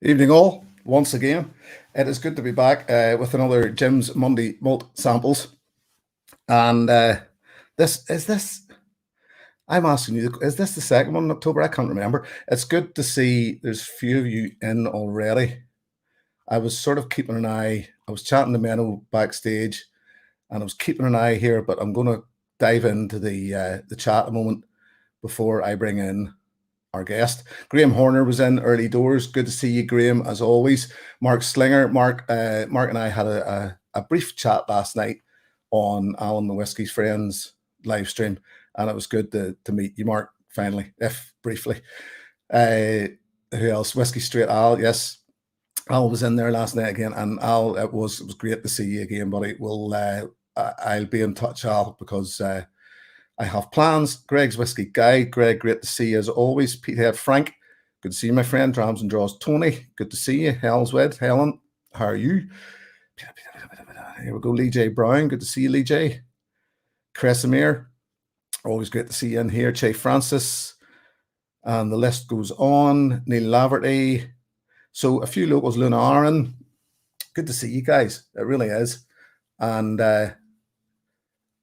Evening all, once again. It is good to be back with another Jim's Monday Malt Samples. And I'm asking you, is this the second one in October? I can't remember. It's good to see there's a few of you in already. I was sort of keeping an eye. I was chatting to Menno backstage and I was keeping an eye here, but I'm going to dive into the chat a moment before I bring in our guest. Graham Horner was in early doors. Good to see you, Graham, as always. Mark Slinger. Mark and I had a brief chat last night on Alan the Whiskey's Friends live stream, and it was good to meet you, Mark, finally, if briefly. Who else? Whiskey Straight Al, yes. Al was in there last night again, and Al, it was great to see you again, buddy. I'll be in touch, Al, because I have plans. Greg's Whiskey Guide. Greg, great to see you as always. Peathead Frank, good to see you, my friend. Drams and Draws Tony, good to see you. Hellswed, Helen, how are you? Here we go. Lee J. Brown, good to see you, Lee J. Cresamere, always great to see you in here. Che Francis, and the list goes on. Neil Laverty. So a few locals. Luna Aaron, good to see you guys. It really is. And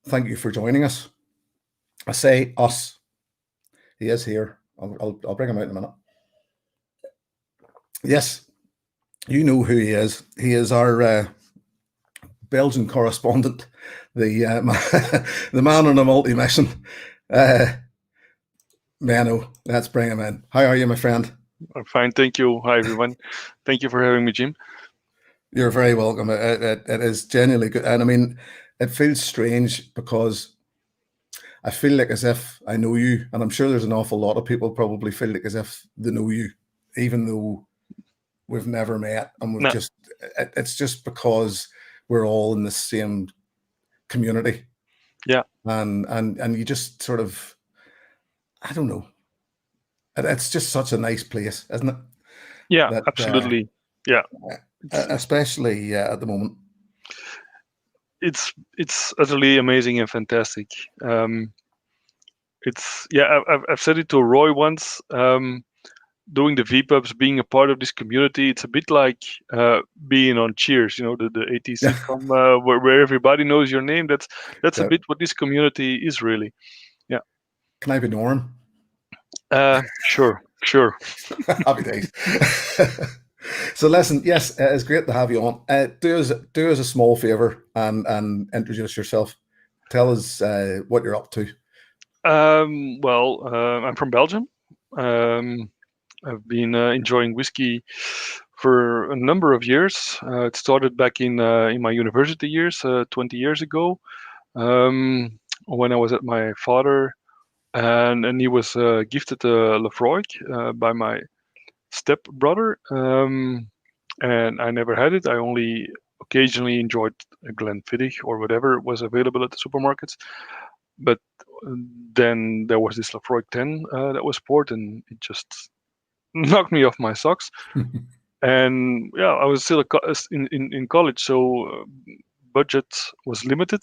thank you for joining us. I say us. He is here. I'll bring him out in a minute. Yes, you know who he is. He is our Belgian correspondent, the man on a multi-mission. Menno, let's bring him in. How are you, my friend? I'm fine, thank you. Hi, everyone. Thank you for having me, Jim. You're very welcome. It is genuinely good. And I mean, it feels strange because I feel like as if I know you, and I'm sure there's an awful lot of people probably feel like as if they know you, even though we've never met, and it's just because we're all in the same community. Yeah. And you just sort of, I don't know. It's just such a nice place, isn't it? Yeah, absolutely. Yeah. Especially at the moment. It's utterly amazing and fantastic. I've said it to Roy once. Doing the VPubs, being a part of this community, it's a bit like being on Cheers, the 80s sitcom where everybody knows your name. That's a bit what this community is really. Yeah. Can I be Norm? Sure. Happy days. So listen, yes, it's great to have you on. Do us a small favor and introduce yourself. Tell us what you're up to. I'm from Belgium. I've been enjoying whiskey for a number of years. It started back in my university years, 20 years ago, when I was at my father, and he was gifted a Lafroig by my stepbrother, and I never had it. I only occasionally enjoyed a Glenfiddich or whatever was available at the supermarkets. But then there was this Lafroig 10 that was poured, and it just knocked me off my socks. And yeah, I was still in college, so budget was limited.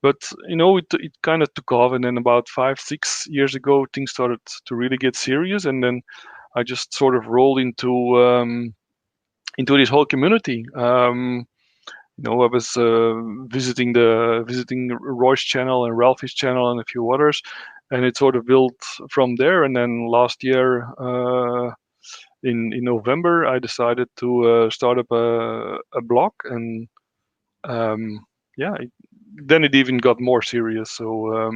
But it kind of took off, and then about 5-6 years ago, things started to really get serious, and then I just sort of rolled into this whole community. I was visiting Roy's channel and Ralphie's channel and a few others, and it sort of built from there. And then last year, in November, I decided to start up a blog, and then it even got more serious. So,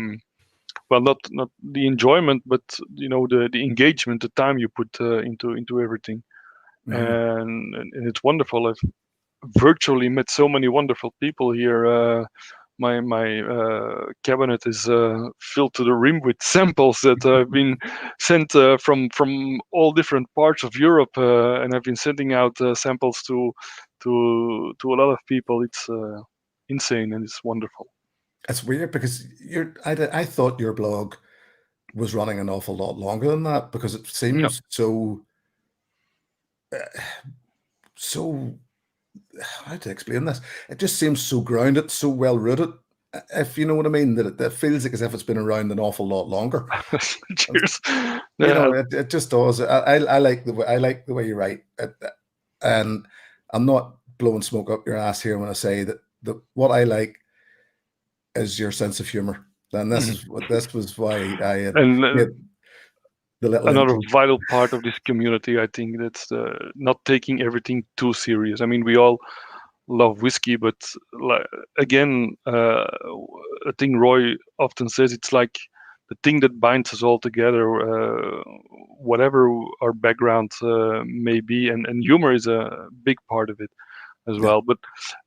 not the enjoyment, but the engagement, the time you put into everything, and it's wonderful. I've virtually met so many wonderful people here. My cabinet is filled to the rim with samples that have been sent from all different parts of Europe, and I've been sending out samples to a lot of people. It's insane and it's wonderful. It's weird because I thought your blog was running an awful lot longer than that, because it seems so how to explain this? It just seems so grounded, so well rooted. If you know what I mean, that it feels like as if it's been around an awful lot longer. Cheers. It just does. I like the way you write. And I'm not blowing smoke up your ass here when I say that what I like is your sense of humor. And this was why I had And made the little another intro. vital part of this community, I think, that's not taking everything too serious. I mean, we all love whiskey, but again, a thing Roy often says, it's like the thing that binds us all together, whatever our background may be, and humor is a big part of it as Yeah. well. But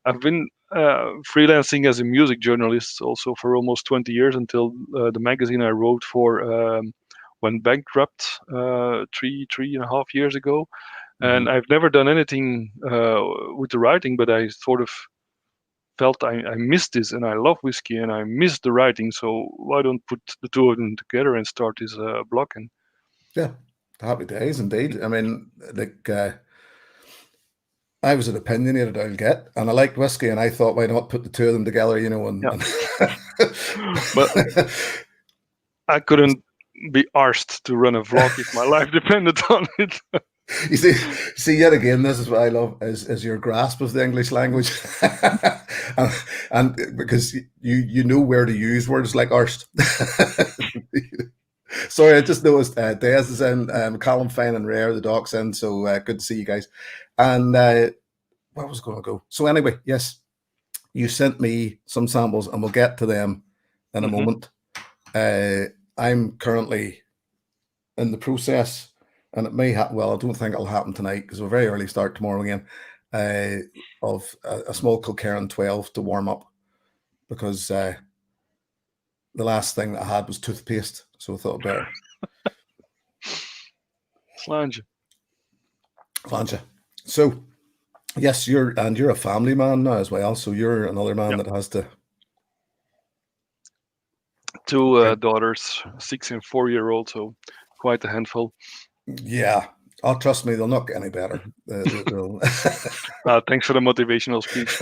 I've been freelancing as a music journalist also for almost 20 years, until the magazine I wrote for went bankrupt 3.5 years ago. And I've never done anything with the writing, but I sort of felt I missed this, and I love whiskey, and I miss the writing. So why don't put the two of them together and start this blog? And Yeah, happy days indeed. I mean, like I was an opinionated old get, and I liked whiskey, and I thought, why not put the two of them together? You know, yeah, but I couldn't be arsed to run a vlog if my life depended on it. you see, yet again, this is what I love is your grasp of the English language, and because you know where to use words like arst. Sorry, I just noticed Des is in, Colin Fine and Rare, the doc's in, so good to see you guys. And where was I going to go? So anyway, yes, you sent me some samples, and we'll get to them in a moment. I'm currently in the process, and it may happen. Well, I don't think it'll happen tonight because we're very early start tomorrow again. Of a small Kilkerran 12 to warm up, because the last thing that I had was toothpaste, so I thought better. Flange. So yes, you're a family man now as well. So you're another man that has to. Two daughters, 6 and 4-year-old, so quite a handful. Yeah. Oh, trust me, they'll not get any better. Thanks for the motivational speech.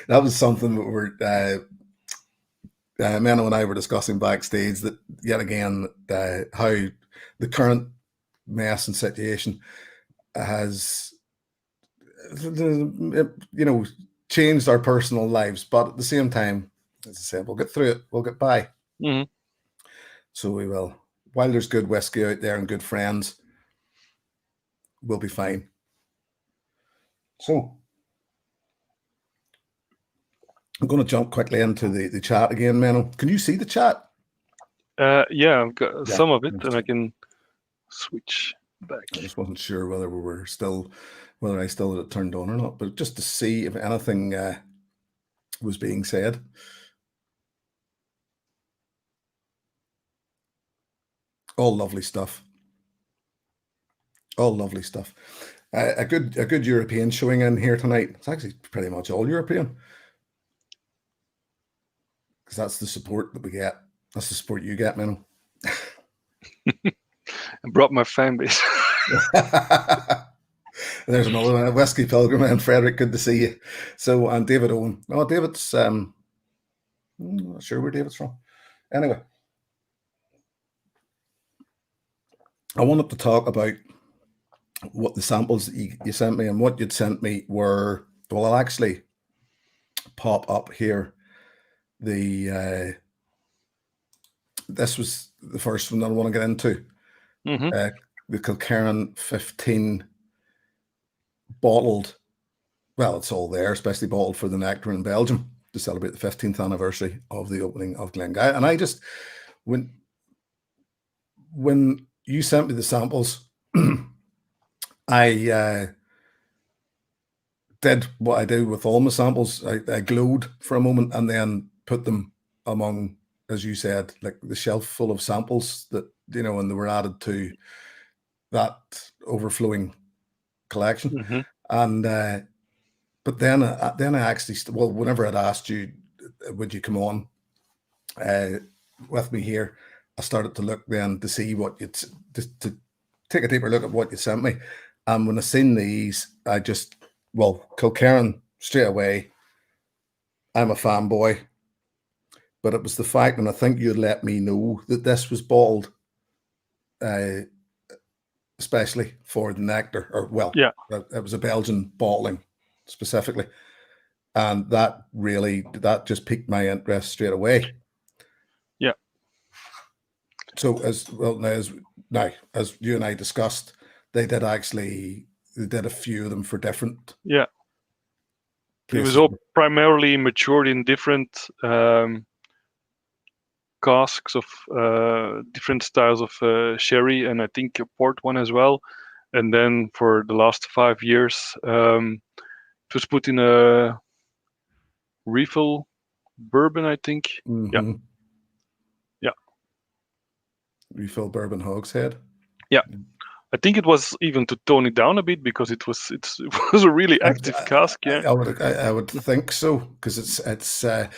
That was something that we're Menno and I were discussing backstage, that yet again how the current mess and situation has changed our personal lives, but at the same time, as I said, we'll get through it, we'll get by. So we will. While there's good whiskey out there and good friends, we'll be fine. So I'm going to jump quickly into the chat again, Menno. Can you see the chat? Yeah, I've got some of it, and I can switch back. I just wasn't sure whether I still had it turned on or not, but just to see if anything was being said. All lovely stuff. All lovely stuff. A good European showing in here tonight. It's actually pretty much all European, because that's the support that we get. That's the support you get, Menno. I brought my fan base. There's another one, Whiskey Pilgrim and Frederick. Good to see you. So, and David Owen. Oh, David's I'm not sure where David's from. Anyway, I wanted to talk about what the samples that you sent me, and what you'd sent me were, well, I'll actually pop up here. This was the first one that I want to get into. The Kilkerran 15 bottled. Well, it's all there, especially bottled for the Nectar in Belgium to celebrate the 15th anniversary of the opening of Glenguy. And I just, when you sent me the samples, I did what I do with all my samples. I glowed for a moment and then put them among, as you said, like the shelf full of samples that, and they were added to that overflowing collection. And but then I actually, whenever I'd asked you, would you come on with me here, I started to look then to see what to take a deeper look at what you sent me. And when I seen these, I just, Kilkerran straight away, I'm a fanboy. But it was the fact, and I think you'd let me know that this was bottled especially for the Nectar, or well, Yeah. it was a Belgian bottling specifically, and that just piqued my interest straight away. Yeah. So as you and I discussed, they did a few of them for different Yeah. It was places. all primarily matured in different casks of different styles of sherry, and I think a port one as well. And then for the last 5 years, it was put in a refill bourbon, I think. Yeah. Mm-hmm. Yeah. Refill bourbon hogshead. Yeah. I think it was even to tone it down a bit because it was a really active cask. Yeah. I would think so, because it's I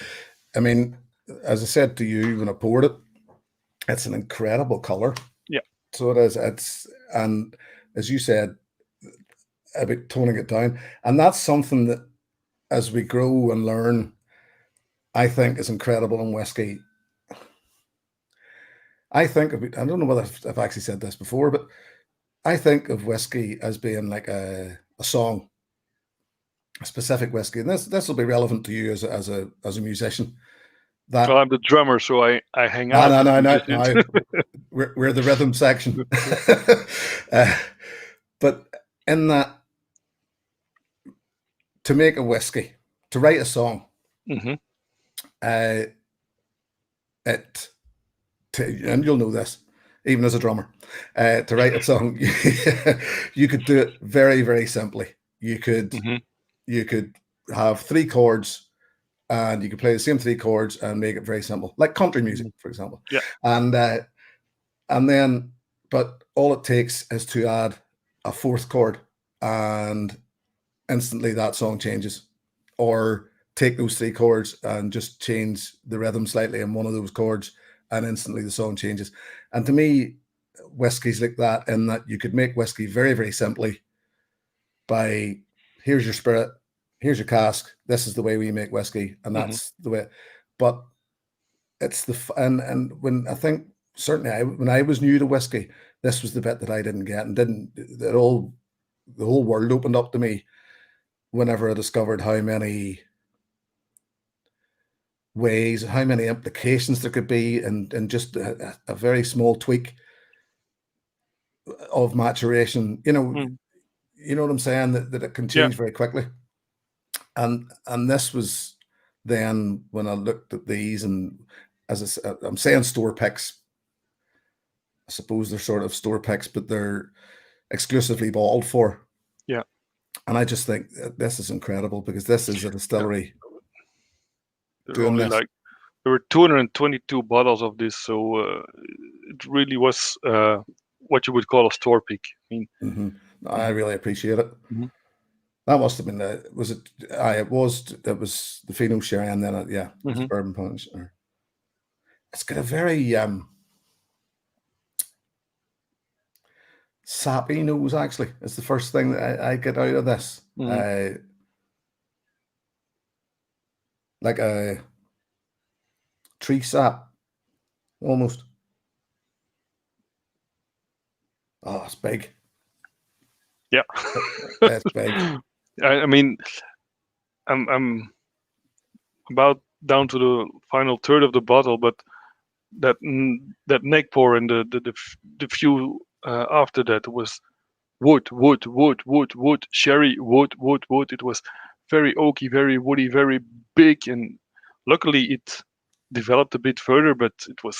mean, as I said to you when I poured it, it's an incredible color. Yeah. So it is. And as you said about toning it down, and that's something that as we grow and learn, I think is incredible in whiskey. I don't know whether I've actually said this before, but I think of whiskey as being like a song, a specific whiskey. And this will be relevant to you as a musician. Well, I'm the drummer, so I hang No, out. no. We're the rhythm section. But in that, to make a whiskey, to write a song, Mm-hmm. And you'll know this, even as a drummer, to write a song, you could do it very, very simply. You could have 3 chords, and you could play the same 3 chords and make it very simple, like country music, for example. Yeah. And then, but all it takes is to add a 4th chord, and instantly that song changes. Or take those 3 chords and just change the rhythm slightly in one of those chords, and instantly the song changes. And to me, whiskey's like that, in that you could make whiskey very, very simply by, here's your spirit, here's your cask, this is the way we make whiskey, and that's the way. But it's and when I think, certainly when I was new to whiskey, this was the bit that I didn't get, and the whole world opened up to me whenever I discovered how many ways, how many implications there could be, and just a very small tweak of maturation. You know what I'm saying, that it can change very quickly. And this was then when I looked at these, and as I'm saying store picks, I suppose they're sort of store picks, but they're exclusively bottled for. Yeah. And I just think this is incredible, because this is a distillery doing this. There were 222 bottles of this, so it really was what you would call a store pick. I mean, I really appreciate it. That must have been it was the Fino Sherry, and then it was bourbon punch. It's got a very sappy nose, actually. It's the first thing that I get out of this. Like a tree sap, almost. Oh, it's big. Yeah. It's big. I mean, I'm about down to the final third of the bottle, but that neck pour and the few after that was wood, sherry, wood. It was very oaky, very woody, very big, and luckily it developed a bit further. But it was,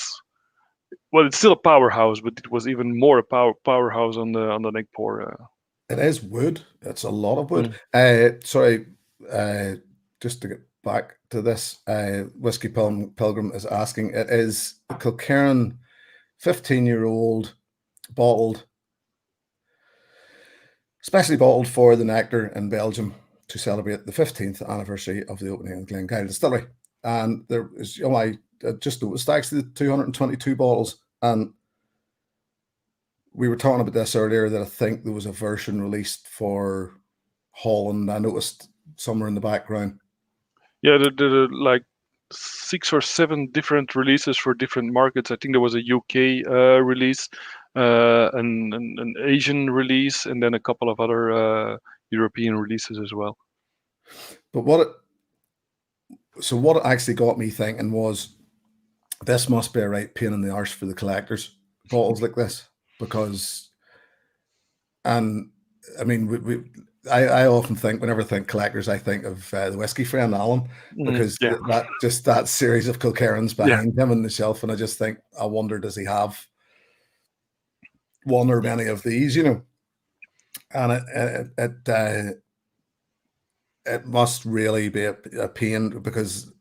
well, it's still a powerhouse, but it was even more a powerhouse on the neck pour. It is wood. It's a lot of wood. Sorry, just to get back to this, Whiskey Pilgrim is asking. It is the Kilkerran 15-year-old bottled, specially bottled for the Nectar in Belgium to celebrate the 15th anniversary of the opening of Glencairn Distillery. And there is, I just noticed actually the 222 bottles, and we were talking about this earlier, that I think there was a version released for Holland. I noticed somewhere in the background. Yeah, there are like 6 or 7 different releases for different markets. I think there was a UK release. an Asian release, and then a couple of other European releases as well. But what it actually got me thinking was, this must be a right pain in the arse for the collectors, bottles like this, because, and I mean, I often think, whenever I think collectors, I think of the whiskey friend Alan, because Yeah. that series of Kilkerrans Yeah. behind him on the shelf, and I just think, I wonder, does he have one or many of these, you know? And it must really be a pain, because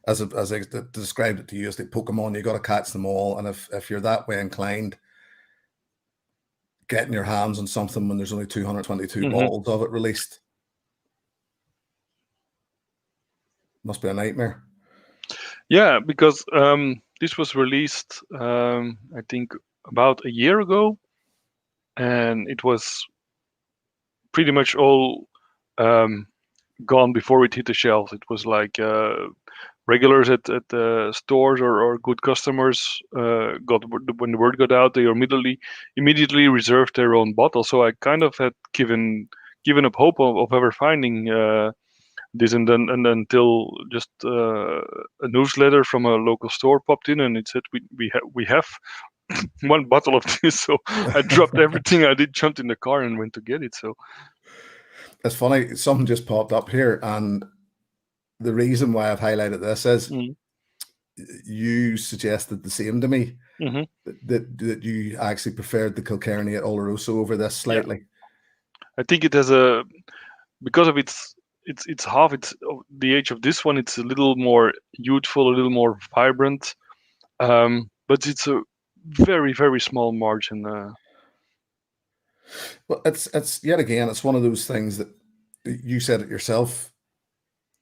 as I described it to you, it's like Pokemon, you got to catch them all, and if you're that way inclined, getting your hands on something when there's only 222 bottles of it released must be a nightmare. Yeah, because this was released, I think, about a year ago, and it was pretty much all gone before it hit the shelves. It was like regulars at the stores or good customers got, when the word got out, they immediately reserved their own bottle. So I kind of had given up hope of ever finding this, and then until just a newsletter from a local store popped in, and it said we have one bottle of this. So I dropped everything I did, jumped in the car, and went to get it. So it's funny, something just popped up here, and the reason why I've highlighted this is you suggested the same to me, that you actually preferred the Kilkerran Oloroso over this slightly. I think it has because of it's half the age of this one. It's a little more youthful, a little more vibrant, but it's a very, very small margin. Well, it's yet again, it's one of those things that you said it yourself,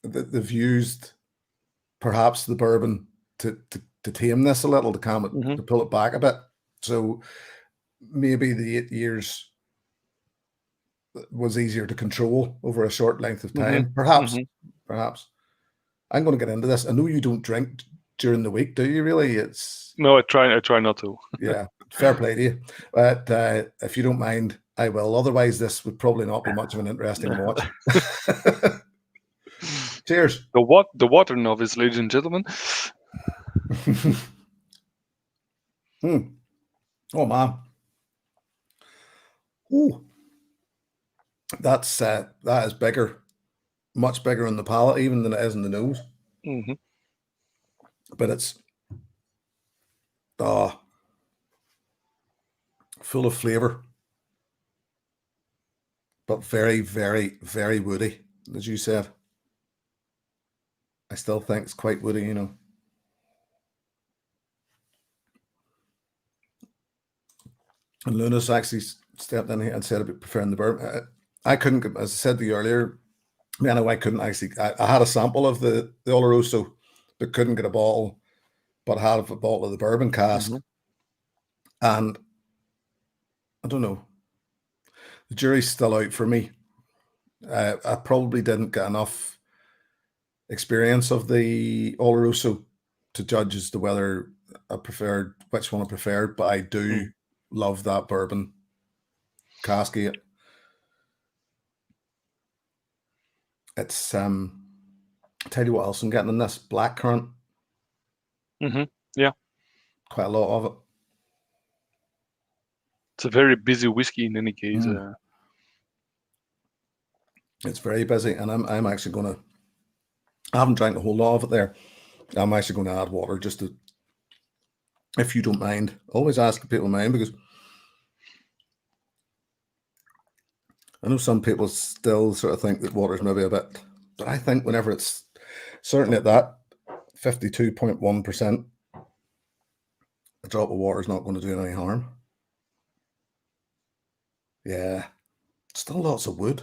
that they've used perhaps the bourbon to tame this a little, to calm it, to pull it back a bit. So maybe the 8 years was easier to control over a short length of time. Perhaps. I'm going to get into this. I know you don't drink during the week, do you? Really? No, I try not to. Yeah, fair play to you. But if you don't mind, I will. Otherwise, this would probably not be much of an interesting watch. Cheers. The water novice, ladies and gentlemen. Oh man. Ooh. That is bigger, much bigger in the palate even than it is in the nose. But it's full of flavor, but very, very, very woody, as you said. I still think it's quite woody, you know. And Lunas actually stepped in here and said about preferring the bourbon. I couldn't, as I said to you earlier, Menno, I couldn't actually. I had a sample of the Oloroso, but couldn't get a bottle, but had a bottle of the bourbon cask. And I don't know, the jury's still out for me. I probably didn't get enough experience of the Oloroso to judge as to whether I preferred, which one I preferred, but I do love that bourbon cascade. It's tell you what else I'm getting in this blackcurrant. Yeah, quite a lot of it. It's a very busy whiskey in any case. It's very busy, and I'm actually going to. I haven't drank a whole lot of it there. I'm actually going to add water just to, if you don't mind. Always ask if people mind, because I know some people still sort of think that water's maybe a bit, but I think whenever it's certainly at that 52.1%, a drop of water is not going to do any harm. Yeah, still lots of wood.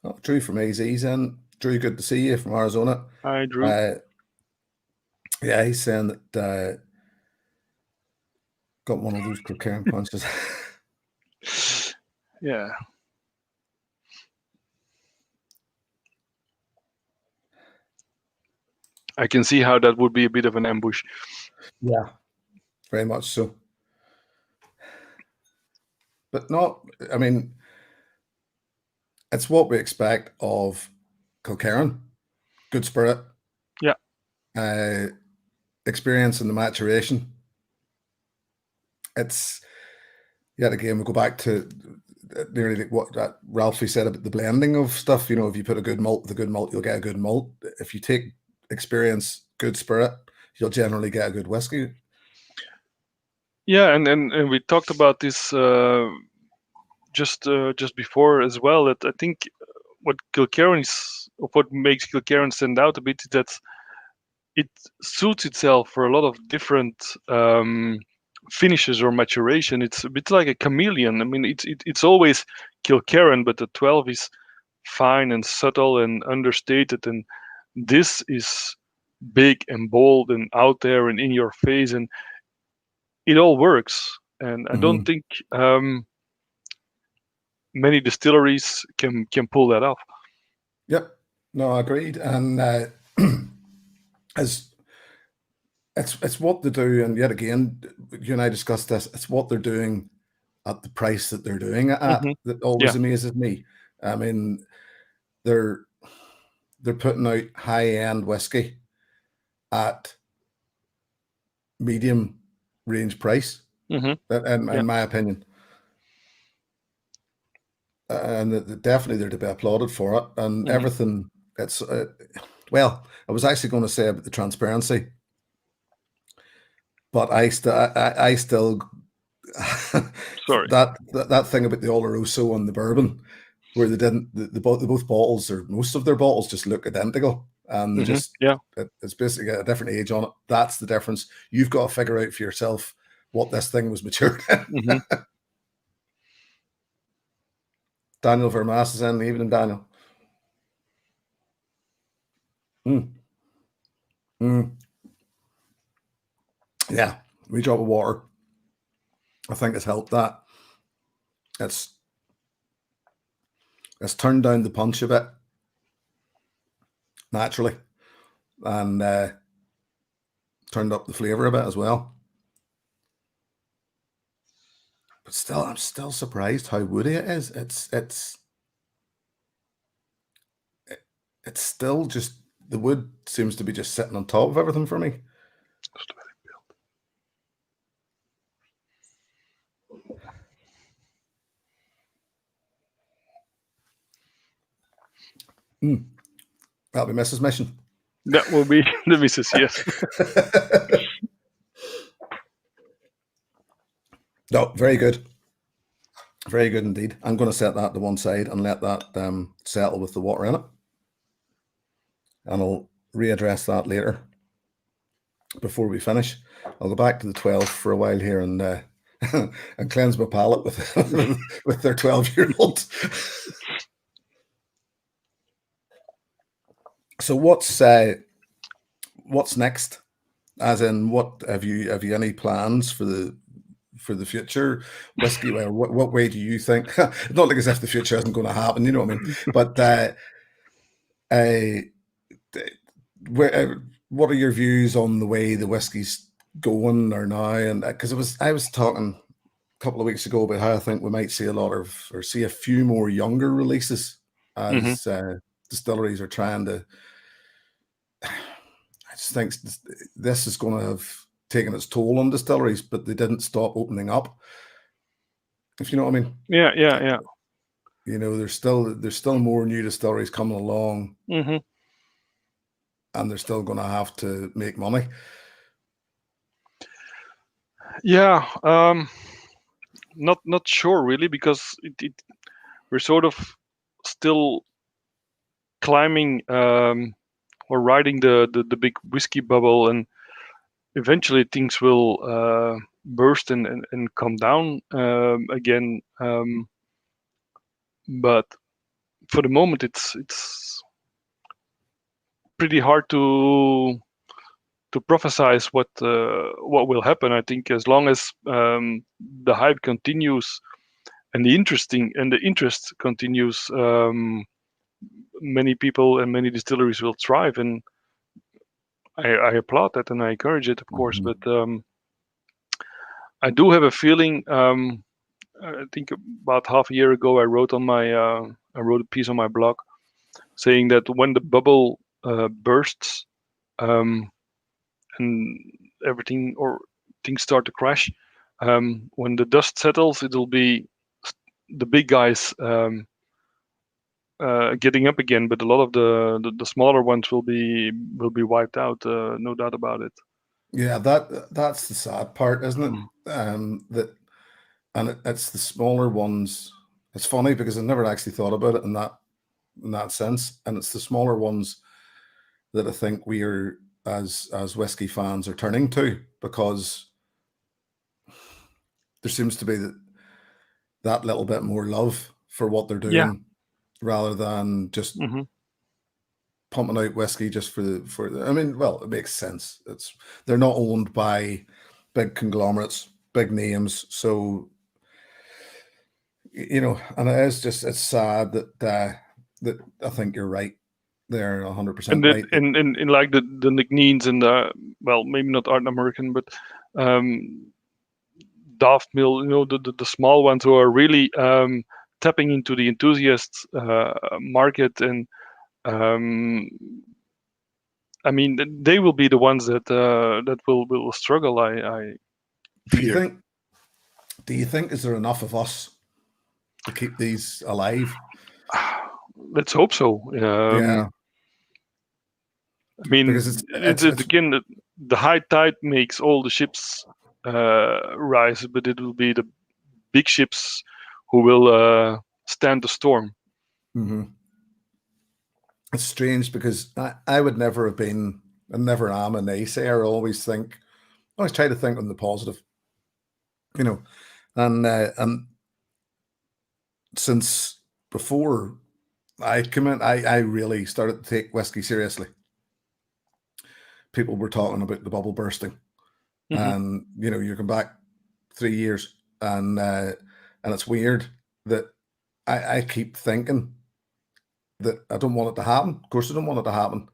Oh, Drew from AZ's in. Drew, good to see you from Arizona. Hi, Drew. Yeah, he's saying that got one of those Kilkerran punches. Yeah. I can see how that would be a bit of an ambush. Yeah, very much so. But not, I mean, it's what we expect of Kilkerran. Good spirit. Yeah. Experience in the maturation. It's, yet again, we go back to nearly what Ralphie said about the blending of stuff. You know, if you put a good malt with a good malt, you'll get a good malt. If you take experience, good spirit, you'll generally get a good whiskey. Yeah, and we talked about this just before as well. That I think what makes Kilkerran stand out a bit is that it suits itself for a lot of different finishes or maturation. It's a bit like a chameleon. I mean, it's always Kilkerran, but the 12 is fine and subtle and understated, and this is big and bold and out there and in your face, and it all works. And I don't think many distilleries can pull that off. Yep, no, agreed. And as it's what they do, and yet again, you and I discussed this. It's what they're doing at the price that they're doing it at that always amazes me. I mean, they're putting out high-end whiskey at medium range price, in my opinion. And definitely they're to be applauded for it. And everything, it's, well, I was actually going to say about the transparency, but I still Sorry. that thing about the Oloroso and the bourbon, where they didn't, both bottles, or most of their bottles, just look identical, and they just, it's basically a different age on it. That's the difference. You've got to figure out for yourself what this thing was matured in. Daniel Vermaas is in the evening, Daniel. Yeah, we drop of water. I think it's helped that. It's turned down the punch a bit naturally, and turned up the flavour a bit as well. But still, I'm still surprised how woody it is. It's still just, the wood seems to be just sitting on top of everything for me. That'll be Mrs. Mission. That will be the Mrs. Yes. No, very good. Very good indeed. I'm going to set that to one side and let that settle with the water in it. And I'll readdress that later before we finish. I'll go back to the 12 for a while here and and cleanse my palate with with their 12-year-old. So what's next? As in, what have you any plans for the future whiskey? What way do you think? Not like as if the future isn't going to happen, you know what I mean? But what are your views on the way the whiskey's going or now? And because I was talking a couple of weeks ago about how I think we might see see a few more younger releases as distilleries are trying to. I just think this is going to have taken its toll on distilleries, but they didn't stop opening up. If you know what I mean? Yeah. You know, there's still more new distilleries coming along, and they're still going to have to make money. Yeah, not sure really, because we're sort of still climbing or riding the big whiskey bubble, and eventually things will burst and come down again. But for the moment, it's pretty hard to prophesize what will happen. I think as long as the hype continues and the interest continues, many people and many distilleries will thrive. And I applaud that and I encourage it, of course. Mhm. But I do have a feeling. I think about half a year ago, I wrote a piece on my blog saying that when the bubble bursts, um, and everything or things start to crash, when the dust settles, it'll be the big guys getting up again, but a lot of the smaller ones will be wiped out. No doubt about it. Yeah, that's the sad part, isn't it? Mm. That and it's the smaller ones. It's funny because I never actually thought about it in that sense, and it's the smaller ones that I think we are as whiskey fans are turning to because there seems to be that little bit more love for what they're Yeah. doing rather than just Hmm. pumping out whiskey just I mean, well, it makes sense. They're not owned by big conglomerates, big names, so and it's sad that I think you're right. They're And 100% that right. and like the nicknames and the, well, maybe not Art American, but um, Daft Mill, the small ones who are really tapping into the enthusiast market, and um, I mean they will be the ones that will struggle. I Do you fear. think? Do you think is there enough of us to keep these alive? Let's hope so. Yeah, I mean, because it's it's, it's it's it's again the high tide makes all the ships rise, but it will be the big ships who will stand the storm. mhm. It's strange because I would never have been and never am a naysayer. I always try to think on the positive, you know, and since before I came in, I really started to take whiskey seriously. People were talking about the bubble bursting, Hmm. and you come back 3 years, and it's weird that I keep thinking that I don't want it to happen. Of course, I don't want it to happen.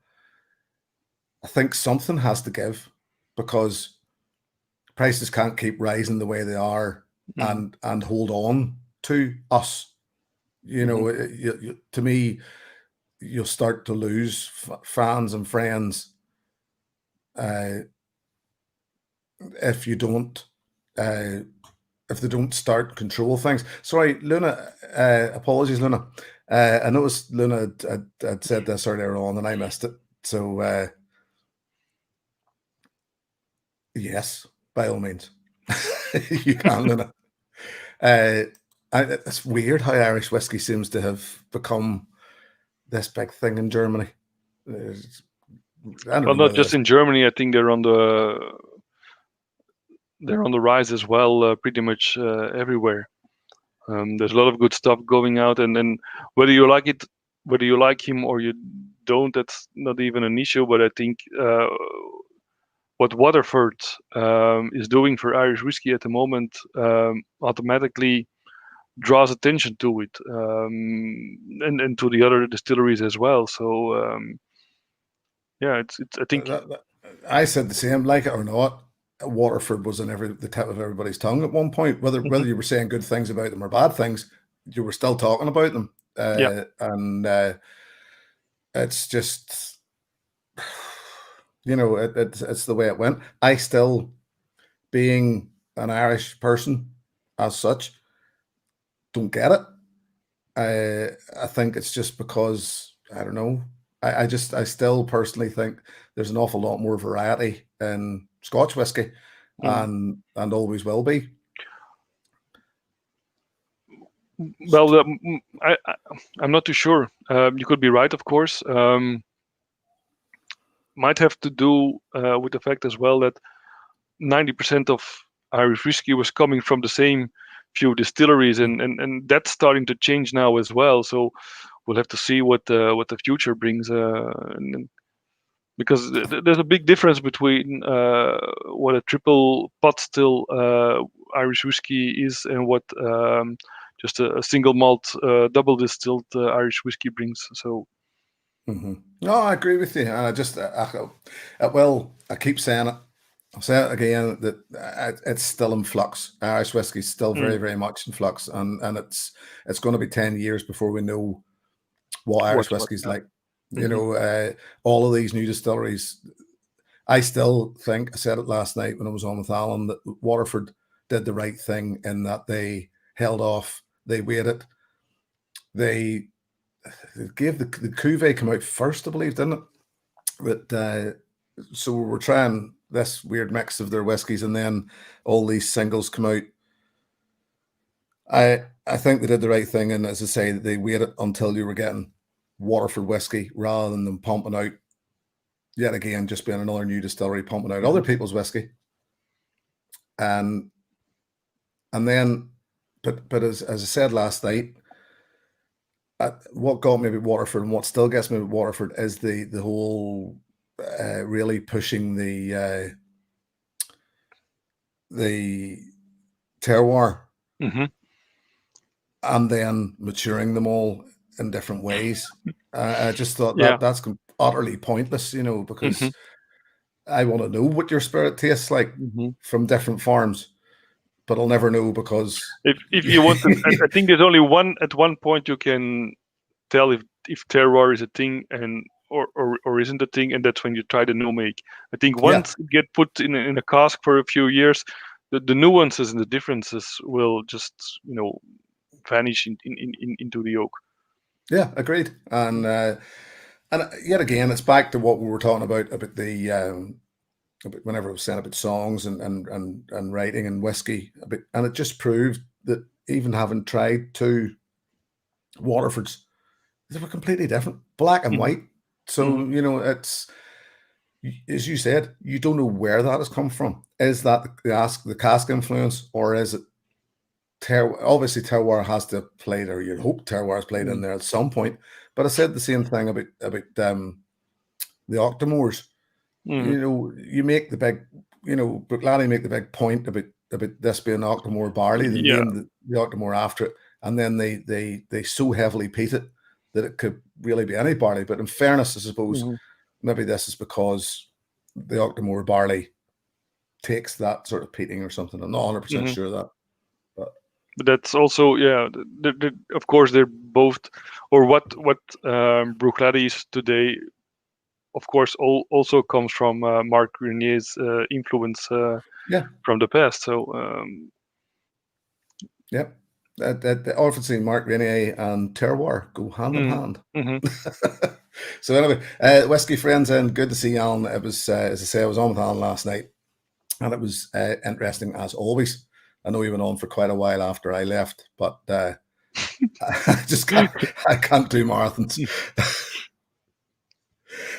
I think something has to give because prices can't keep rising the way they are Hmm. and hold on to us. Hmm. To me, you'll start to lose fans and friends uh, if you don't uh, if they don't start control things. Sorry, Luna. Apologies, Luna. I noticed Luna had said this earlier on, and I missed it. So yes, by all means, you can, Luna. Uh, it's weird how Irish whiskey seems to have become this big thing in Germany. I don't Well, know not whether just that's in Germany. I think they're on the rise as well, pretty much everywhere. There's a lot of good stuff going out, and whether you like it, whether you like him or you don't, that's not even an issue. But I think what Waterford is doing for Irish whiskey at the moment automatically draws attention to it, and to the other distilleries as well. So yeah, it's I think. I said the same. Like it or not, Waterford was on the tip of everybody's tongue at one point. Whether Mhm. you were saying good things about them or bad things, you were still talking about them. Yeah. And it's just, it's the way it went. I still, being an Irish person as such, don't get it. I think it's just because I don't know. I still personally think there's an awful lot more variety in Scotch whiskey, Mm. and always will be. Well, I'm not too sure. You could be right, of course. Might have to do with the fact as well that 90% of Irish whiskey was coming from the same few distilleries, and that's starting to change now as well. So we'll have to see what the future brings, because there's a big difference between what a triple pot still Irish whiskey is and what just a single malt double distilled Irish whiskey brings. So No, I agree with you. And I just, I keep saying it. I'll say it again that it's still in flux. Irish whiskey is still very, Mm. very much in flux, and it's going to be 10 years before we know what Irish What's what? whiskey is Yeah. like. Hmm. All of these new distilleries. I still think I said it last night when I was on with Alan that Waterford did the right thing in that they held off, they waited, they gave the cuvee come out first, I believe, didn't it? But so we're trying this weird mix of their whiskies, and then all these singles come out. I think they did the right thing, and as I say, they waited until you were getting Waterford whiskey rather than them pumping out yet again, just being another new distillery pumping out other people's whiskey. And then, but as I said last night, what got me about Waterford and what still gets me about Waterford is the whole really pushing the terroir Hmm. and then maturing them all in different ways. I just thought Yeah. that's utterly pointless, Hmm. because I want to know what your spirit tastes like Hmm. from different farms, but I'll never know because If you want, I think there's only one point you can tell if terroir is a thing and or isn't a thing, and that's when you try the no make. I think yeah, once it get put in a cask for a few years, the nuances and the differences will just vanish into the oak. yeah, agreed. And yet again, it's back to what we were talking about the about whenever I was saying about songs and writing and whiskey, and it just proved that even having tried two Waterfords, they were completely different, black and Hmm. white. So Hmm. it's, as you said, you don't know where that has come from. Is that the cask influence, or is it terroir? Obviously, terroir has to have played, or you'd hope terroir has played in there at some point. But I said the same thing about the Octomores. Hmm. You make the big, Bruichladdich make the big point about this being Octomore barley. They Yeah. named the Octomore after it, and then they so heavily peat it that it could really be any barley. But in fairness, I suppose Hmm. maybe this is because the Octomore barley takes that sort of peating or something. I'm not 100% Hmm. sure of that, but But that's also, yeah. Of course, they're both, or what Bruichladdich is today. Of course, also comes from Mark Grenier's influence yeah, from the past. So yeah. That often seen Mark Renier and terroir go hand in mm, hand. hmm. So anyway, whiskey friends, and good to see you, Alan. It was, as I say, I was on with Alan last night, and it was interesting as always. I know he went on for quite a while after I left, but I just can't do marathons.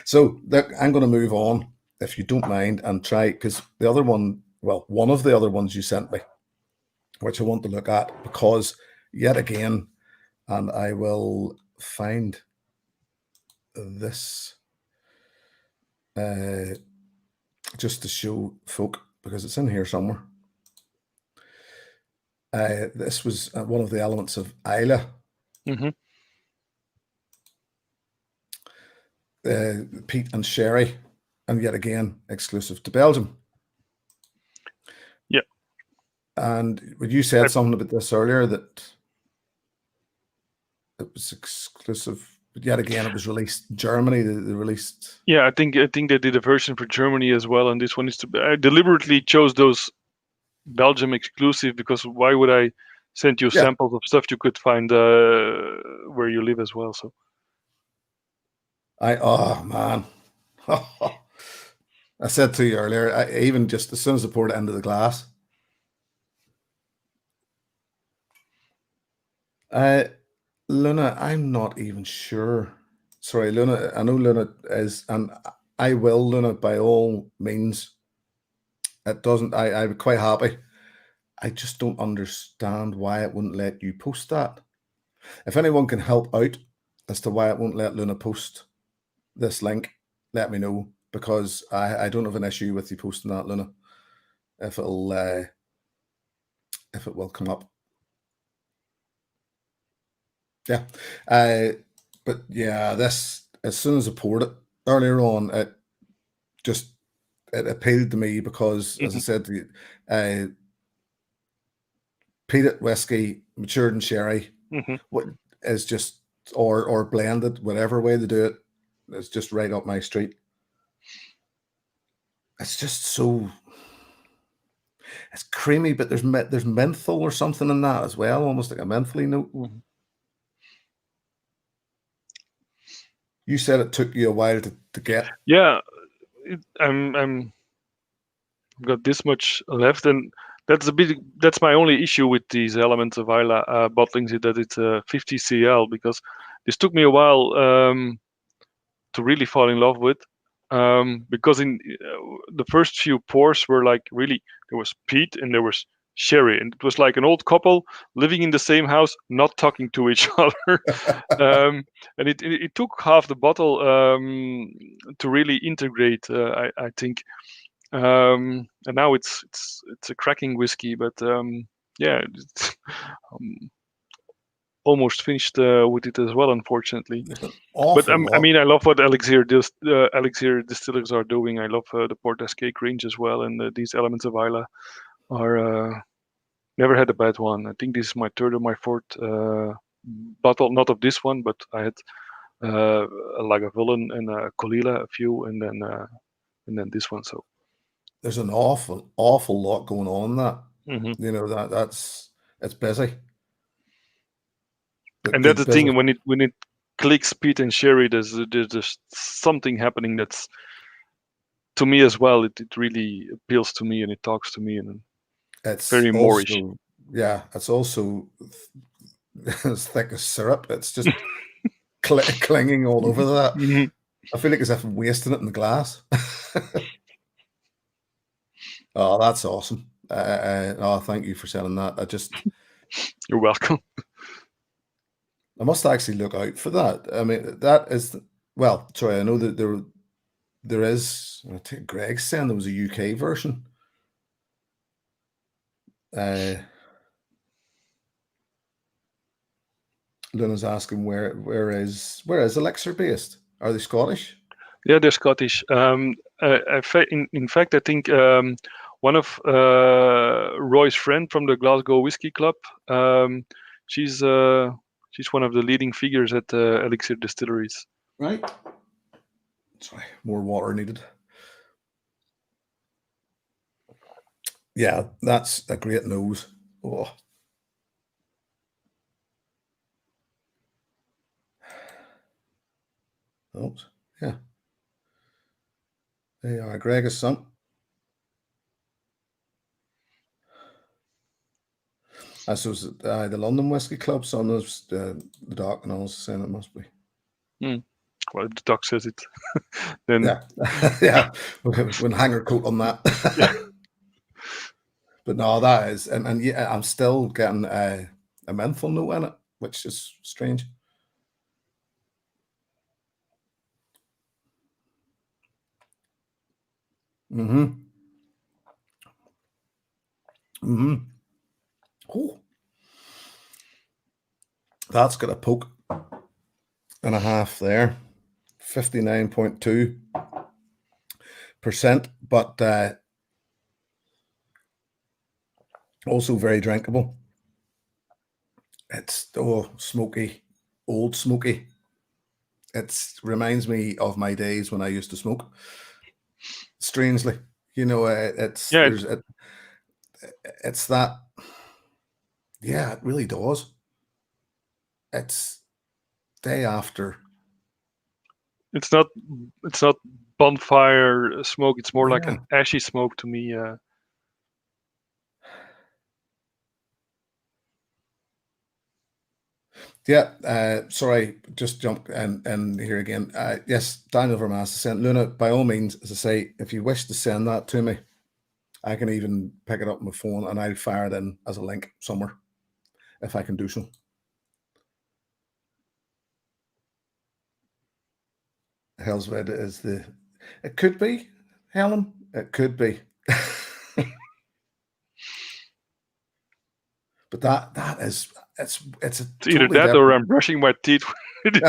So look, I'm going to move on, if you don't mind, and try, because the other one, well, one of the other ones you sent me, which I want to look at, because yet again, and I will find this uh, just to show folk, because it's in here somewhere. This was one of the elements of Islay, Hmm. Peat and Sherry, and yet again exclusive to Belgium. Yeah. And when you said I, something about this earlier, that it was exclusive, but yet again it was released in Germany. They released. yeah. I think they did a version for Germany as well, and this one is to. I deliberately chose those Belgium exclusive because why would I send you Yeah, samples of stuff you could find where you live as well? So oh man. I said to you earlier, even just as soon as I poured it into the glass, uh, Luna, I'm not even sure. Sorry, Luna. I know Luna is, and I will, Luna, by all means. It doesn't. I'm quite happy. I just don't understand why it wouldn't let you post that. If anyone can help out as to why it won't let Luna post this link, let me know, because I don't have an issue with you posting that, Luna. If it will come up, yeah. But yeah, this as soon as I poured it earlier on, it appealed to me because, as I said to you, peated whiskey, matured in sherry, what is just or blended, whatever way they do it, it's just right up my street. It's just so, it's creamy, but there's menthol or something in that as well, almost like a mentholy note. You said it took you a while to get. Yeah, I'm got this much left, and that's my only issue with these Elements of Islay bottlings, is that it's 50 cl, because this took me a while to really fall in love with, because in the first few pours were like, really, there was peat and there was sherry, and it was like an old couple living in the same house, not talking to each other. And it took half the bottle to really integrate, I think. And now it's a cracking whiskey, but yeah, it's, almost finished with it as well, unfortunately. But I mean, I love what Elixir distillers are doing. I love the Port Escape range as well, and these Elements of Islay are never had a bad one. I think this is my third or my fourth bottle, not of this one, but I had a Lagavulin and a Colila, a few, and then this one. So there's an awful lot going on that. You know, it's busy. And that's the thing, when it clicks peat and sherry, there's something happening that's, to me as well, it really appeals to me and it talks to me, and it's very Moorish. Yeah, it's also as thick as syrup. It's just clinging all over that. I feel like as if I'm wasting it in the glass. Oh, that's awesome. Oh, thank you for selling that. You're welcome. I must actually look out for that. I mean, that is, well, sorry, I know that there is, I think Greg's saying there was a UK version. Luna's asking where is Elixir based? Are they Scottish? Yeah, they're Scottish. In fact, I think one of Roy's friend from the Glasgow Whisky Club, she's one of the leading figures at Elixir Distilleries. Right. Sorry, more water needed. Yeah, that's a great nose. Oh. Oops. Yeah. There you are, Greg is son. I suppose the London Whisky Club, son of the doc, and I was saying it must be. Well, if the doc says it, then yeah, yeah, we'll hang our coat on that. Yeah. But no, that is, and yeah, I'm still getting a menthol note in it, which is strange. Oh, that's got a poke and a half there, 59.2%, but also very drinkable. It's smoky, old smoky. It reminds me of my days when I used to smoke. Strangely, you know, it's that. Yeah, it really does. It's day after. It's not bonfire smoke. It's more like an ashy smoke to me. Yeah, sorry, just jump and here again. Yes, Daniel Vermaas sent Luna, by all means, as I say, if you wish to send that to me, I can even pick it up on my phone and I'll fire it in as a link somewhere, if I can do so. Hellsved is it could be, Helen, it could be. But that is, it's It's either totally that or different. I'm brushing my teeth with it.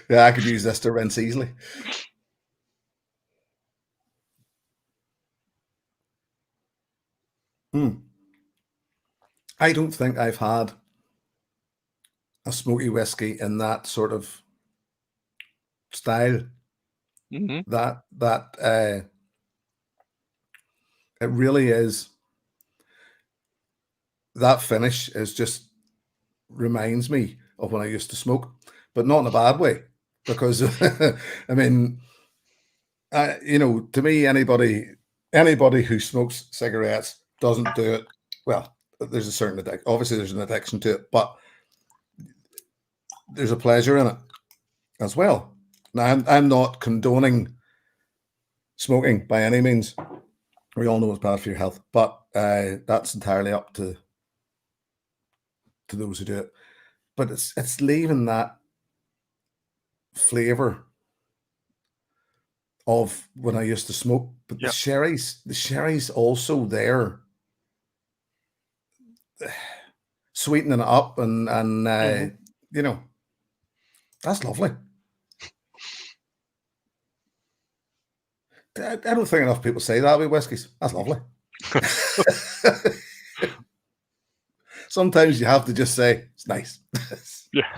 Yeah, I could use this to rinse easily. I don't think I've had a smoky whiskey in that sort of style. Hmm. That it really is. That finish is just reminds me of when I used to smoke, but not in a bad way. Because I mean, to me, anybody who smokes cigarettes doesn't do it. Well, there's a certain addiction. Obviously, there's an addiction to it, but there's a pleasure in it as well. Now, I'm not condoning smoking by any means. We all know it's bad for your health, but that's entirely up to those who do it. But it's leaving that flavor of when I used to smoke. But Yeah. the sherry's also there, sweetening it up, and that's lovely. I don't think enough people say that with whiskies. That's lovely. Sometimes you have to just say it's nice. Yeah.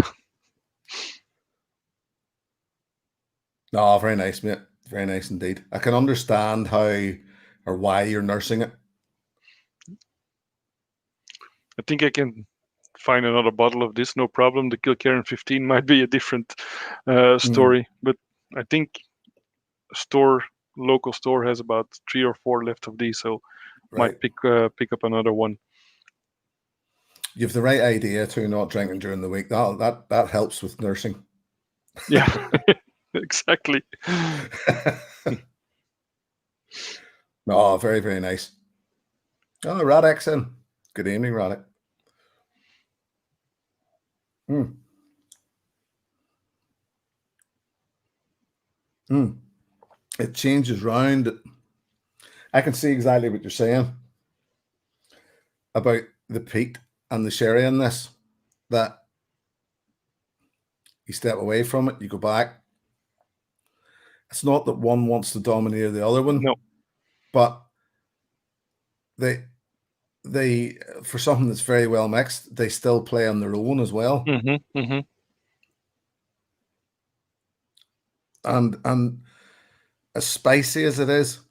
No, very nice, mate. Very nice indeed. I can understand how or why you're nursing it. I think I can find another bottle of this, no problem. The Kilkerran 15 might be a different story, but I think local store has about 3 or 4 left of these, so Right. might pick up another one. You have the right idea to not drinking during the week. That helps with nursing. Yeah, exactly. Oh, very, very nice. Oh, Radek's in. Good evening, Radek. It changes round. I can see exactly what you're saying about the peat and the sherry in this. That you step away from it, you go back. It's not that one wants to dominate the other one, No. but they for something that's very well mixed, they still play on their own as well. Mm-hmm, mm-hmm. And as spicy as it is,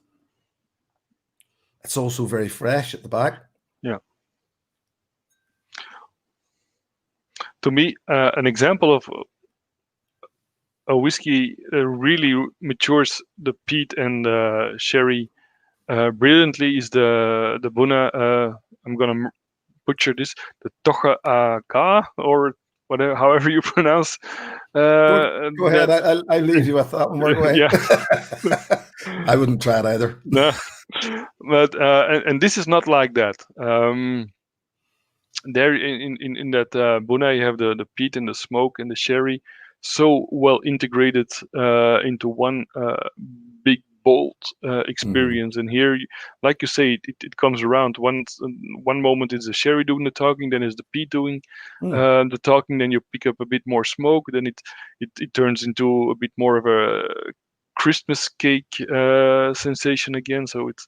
it's also very fresh at the back. Yeah. To me, an example of a whiskey really matures the peat and sherry brilliantly is the Buna. I'm gonna butcher this. The Tocha Ka, or whatever, however you pronounce. Go ahead. I'll leave you with that one. Work away. Yeah. I wouldn't try it either. No, but and this is not like that. There in that Buna, you have the peat and the smoke and the sherry so well integrated into one big bold experience. And here, like you say, it comes around. One moment is the sherry doing the talking, then is the peat doing the talking. Then you pick up a bit more smoke. Then it turns into a bit more of a Christmas cake sensation again. So it's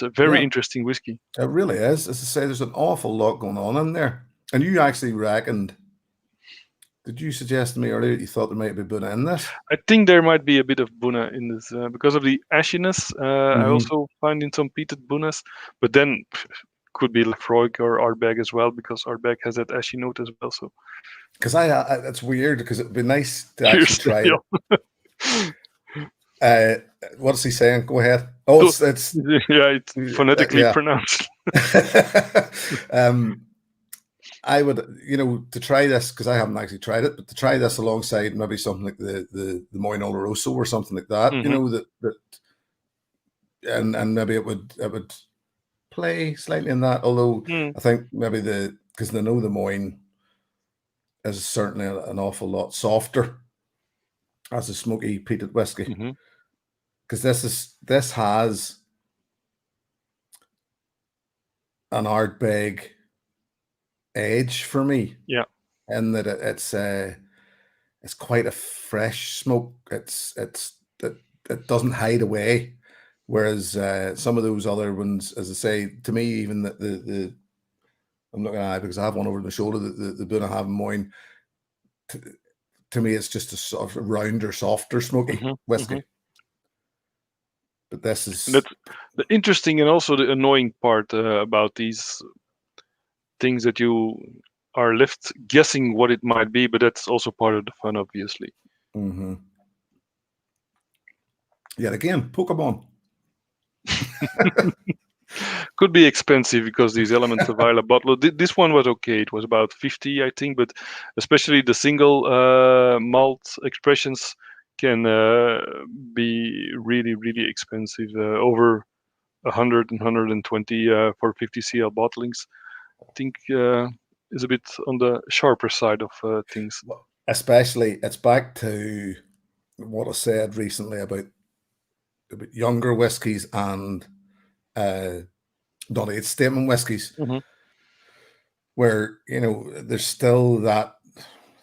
a very interesting whiskey. It really is. As I say, there's an awful lot going on in there. And you actually reckoned, did you suggest to me earlier that you thought there might be Buna in this? I think there might be a bit of Buna in this because of the ashiness. I also find in some peated Bunas, but then could be Lafroig or Ardbeg as well, because Ardbeg has that ashy note as well. So, because it's weird, because it'd be nice to actually try it. What's he saying? Go ahead. Oh, it's it's phonetically pronounced. I would, to try this, because I haven't actually tried it, but to try this alongside maybe something like the Moin Oloroso or something like that, that and maybe it would play slightly in that. Although I think maybe because I know the Moin is certainly an awful lot softer as a smoky peated whiskey, because this has an Ardbeg edge for me, Yeah. in that it's quite a fresh smoke. It doesn't hide away, whereas some of those other ones, as I say, to me, even the I'm not gonna lie because I have one over my shoulder. The Boone I have in mine, to me, it's just a sort of rounder, softer, smoky Hmm. whiskey. Hmm. But this And is that's the interesting and also the annoying part about these things that you are left guessing what it might be, but that's also part of the fun, obviously. mm-hmm. Yet again, Pokémon. Could be expensive because these Elements of Islay bottle. This one was okay. It was about 50, I think, but especially the single malt expressions can be really, really expensive. Over 100 and 120 for 50 cl bottlings. I think is a bit on the sharper side of things. Especially, it's back to what I said recently about younger whiskies and non-age statement whiskies, Hmm. where there's still that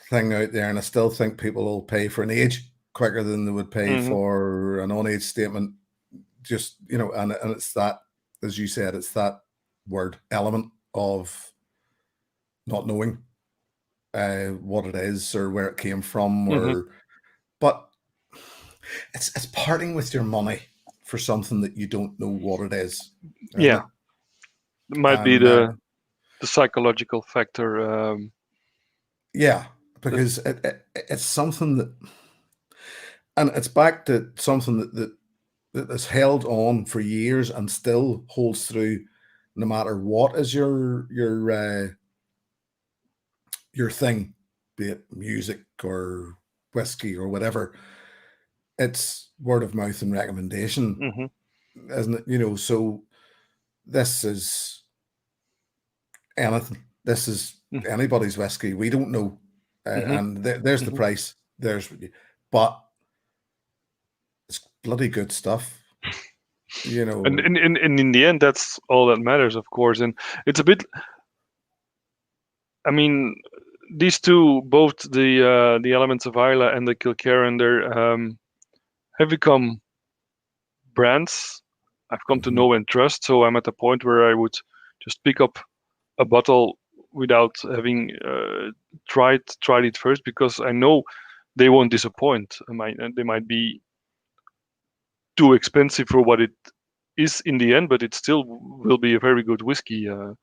thing out there, and I still think people will pay for an age quicker than they would pay Hmm. for an on-age statement. Just and it's that, as you said, it's that word element of not knowing what it is or where it came from, Hmm. or but it's parting with your money for something that you don't know what it is, isn't Yeah, it? it might be And the psychological factor. yeah, That. because it's something that, and it's back to something that has held on for years and still holds through, no matter what is your thing, be it music or whiskey or whatever. It's word of mouth and recommendation, Hmm. isn't it? So this is anything. This is anybody's whiskey. We don't know, Hmm. and there's the Hmm. price. But it's bloody good stuff. And in the end, that's all that matters, of course. And it's a bit. I mean, these two, both the Elements of Islay and the Kilkerran, have become brands I've come to Mhm. know and trust. So I'm at the point where I would just pick up a bottle without having tried it first, because I know they won't disappoint. They might be too expensive for what it is in the end, but it still will be a very good whiskey, no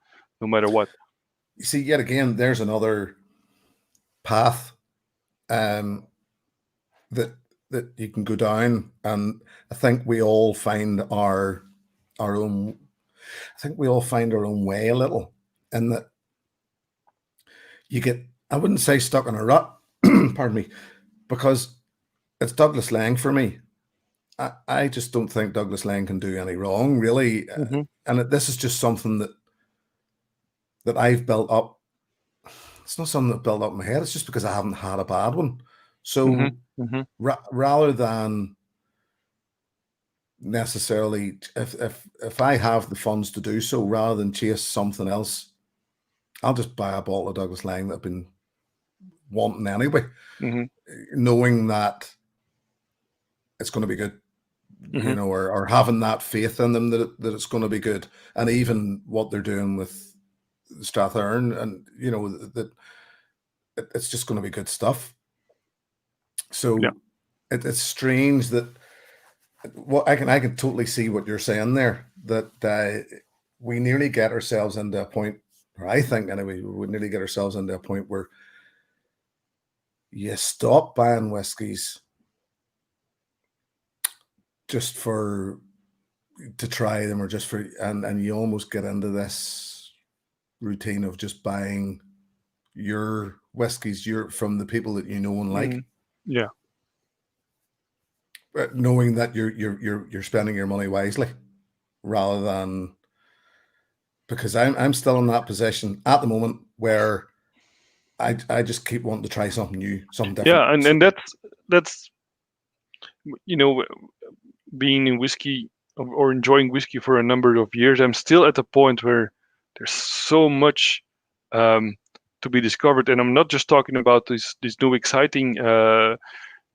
matter what. You see, yet again, there's another path um, that you can go down, and I think we all find our own. I think we all find our own way a little, and that you get. I wouldn't say stuck in a rut, pardon me, because it's Douglas Lang for me. I just don't think Douglas Lang can do any wrong, really, Hmm. and this is just something that I've built up. It's not something that built up in my head. It's just because I haven't had a bad one. Hmm. So Hmm. rather than necessarily, if I have the funds to do so, rather than chase something else, I'll just buy a bottle of Douglas Lang that I've been wanting anyway, Hmm. knowing that it's going to be good, Hmm. or having that faith in them that it's going to be good. And even what they're doing with Strathern, and that it's just going to be good stuff. Yeah. So it's strange that what I can totally see what you're saying there, that we nearly get ourselves into a point, or I think anyway, we would nearly get ourselves into a point where you stop buying whiskies just for to try them, or just for, and you almost get into this routine of just buying your whiskies from the people that you know and like, Mm. Yeah. knowing that you're spending your money wisely, rather than, because I'm still in that position at the moment where I just keep wanting to try something new, something different. Yeah, and that's you know being in whiskey, or enjoying whiskey for a number of years, I'm still at the point where there's so much to be discovered. And I'm not just talking about these new exciting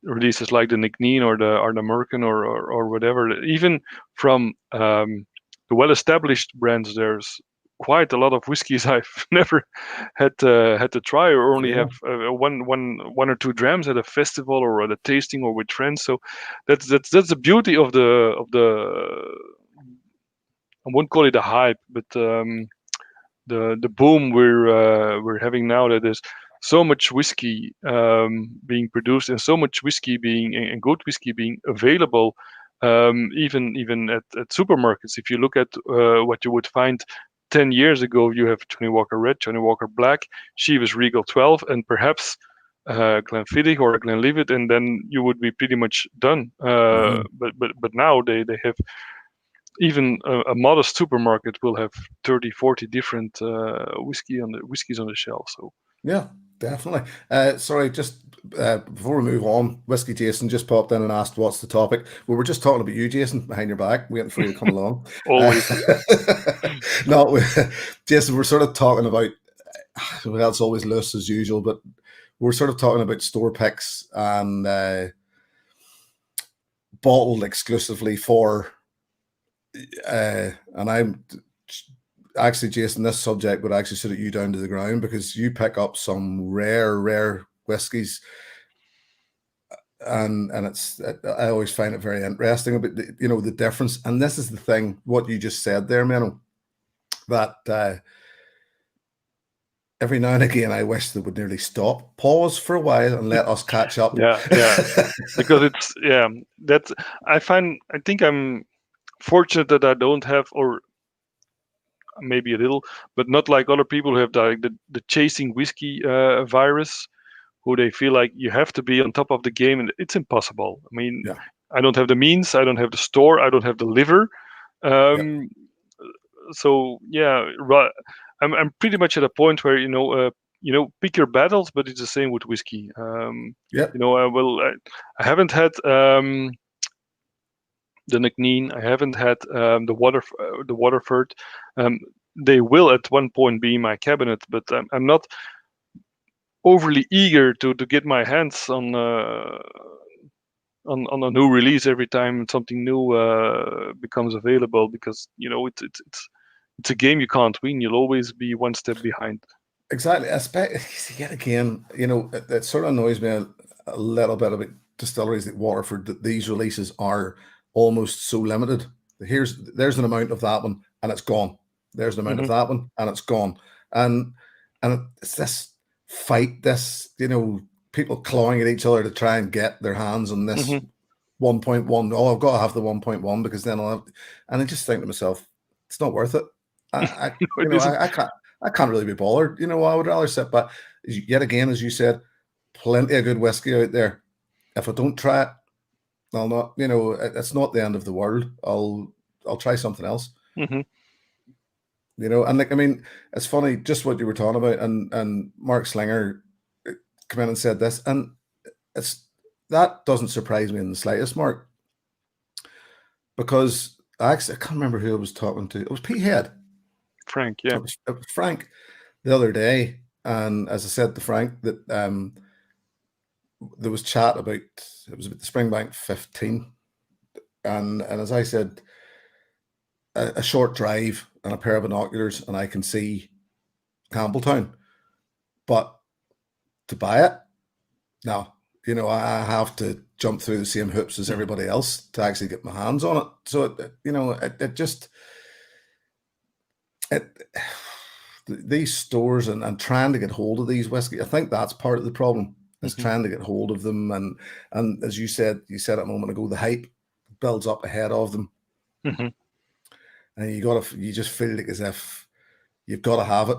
releases like the Nicneen or the American or whatever. Even from the well-established brands, there's quite a lot of whiskeys I've never had to try, or only have one or two drams at a festival or at a tasting or with friends. So that's the beauty of the I won't call it a hype, but the boom we're having now, that there's so much whiskey being produced and so much whiskey being and good whiskey being available, even at supermarkets. If you look at what you would find 10 years ago, you have Johnny Walker Red, Johnny Walker Black, Chivas Regal 12, and perhaps Glenfiddich or Glenlivet, and then you would be pretty much done. But now they have even a modest supermarket will have 30, 40 different whiskeys on the shelf. So yeah, definitely. Sorry, just before we move on, Whiskey Jason just popped in and asked what's the topic. We were just talking about you, Jason, behind your back, waiting for you to come along. always. No, Jason, we're sort of talking about, well, it's always loose as usual, but we're sort of talking about store picks and bottled exclusively for, and I'm actually, Jason, this subject would actually suit you down to the ground because you pick up some rare whiskies, and I always find it very interesting about the difference. And this is the thing, what you just said there, Menno, that every now and again I wish they would nearly stop, pause for a while, and let us catch up. Yeah, because it's that's I think I'm fortunate that I don't have, or maybe a little, but not like other people who have the chasing whiskey virus, who they feel like you have to be on top of the game, and it's impossible. I mean, Yeah. I don't have the means, I don't have the store, I don't have the liver. So yeah, I'm pretty much at a point where pick your battles, but it's the same with whiskey. Yeah. I haven't had the Nicneen. I haven't had the Waterford. They will at one point be in my cabinet, but I'm not overly eager to get my hands on a new release every time something new becomes available, because it's a game you can't win. You'll always be one step behind. Exactly. Yet again, it sort of annoys me a little bit about distilleries like Waterford, that these releases are almost so limited. There's an amount of that one and it's gone. There's an amount of that one and it's gone. And it's this fight, this, people clawing at each other to try and get their hands on this 1.1. Oh, I've got to have the 1.1 because then I'll have, and I just think to myself, it's not worth it. I can't really be bothered. I would rather sit back. Yet again, as you said, plenty of good whiskey out there. If I don't try it, I'll not. It's not the end of the world. I'll try something else. And it's funny just what you were talking about. And Mark Slinger came in and said this, and that doesn't surprise me in the slightest, Mark, because I can't remember who I was talking to. It was Pete Head. Frank, yeah. It was Frank the other day, and as I said to Frank, that there was chat about, it was about the Springbank 15, and as I said, a short drive and a pair of binoculars, and I can see Campbelltown, but to buy it, no, I have to jump through the same hoops as everybody else to actually get my hands on it. So these stores and trying to get hold of these whiskey, I think that's part of the problem, is trying to get hold of them. And as you said it a moment ago, the hype builds up ahead of them. And you just feel like as if you've got to have it.